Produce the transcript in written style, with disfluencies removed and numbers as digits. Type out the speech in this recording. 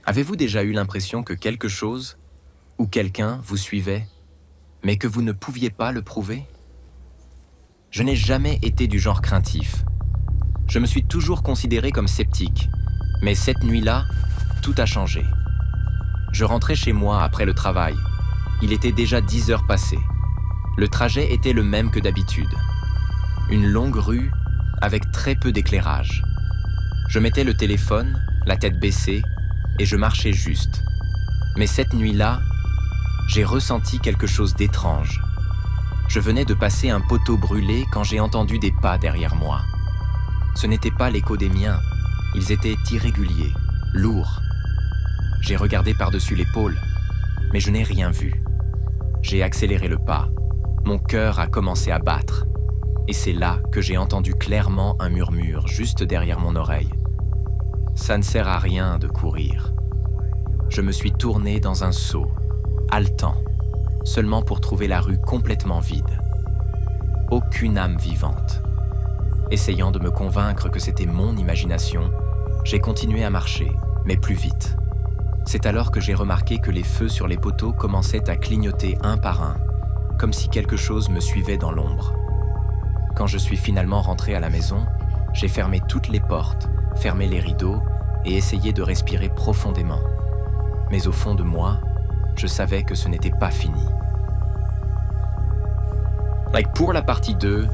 Avez-vous déjà eu l'impression que quelque chose ou quelqu'un vous suivait, mais que vous ne pouviez pas le prouver? Je n'ai jamais été du genre craintif. Je me suis toujours considéré comme sceptique, mais cette nuit-là, tout a changé. Je rentrais chez moi après le travail. Il était déjà 10 heures passées. Le trajet était le même que d'habitude. Une longue rue avec très peu d'éclairage. Je mettais le téléphone, la tête baissée, et je marchais juste. Mais cette nuit-là, j'ai ressenti quelque chose d'étrange. Je venais de passer un poteau brûlé quand j'ai entendu des pas derrière moi. Ce n'était pas l'écho des miens, ils étaient irréguliers, lourds. J'ai regardé par-dessus l'épaule, mais je n'ai rien vu. J'ai accéléré le pas. Mon cœur a commencé à battre. Et c'est là que j'ai entendu clairement un murmure juste derrière mon oreille. Ça ne sert à rien de courir. Je me suis tourné dans un saut, haletant, seulement pour trouver la rue complètement vide. Aucune âme vivante. Essayant de me convaincre que c'était mon imagination, j'ai continué à marcher, mais plus vite. C'est alors que j'ai remarqué que les feux sur les poteaux commençaient à clignoter un par un, comme si quelque chose me suivait dans l'ombre. Quand je suis finalement rentré à la maison, j'ai fermé toutes les portes, fermé les rideaux et essayé de respirer profondément. Mais au fond de moi, je savais que ce n'était pas fini. Pour la partie 2,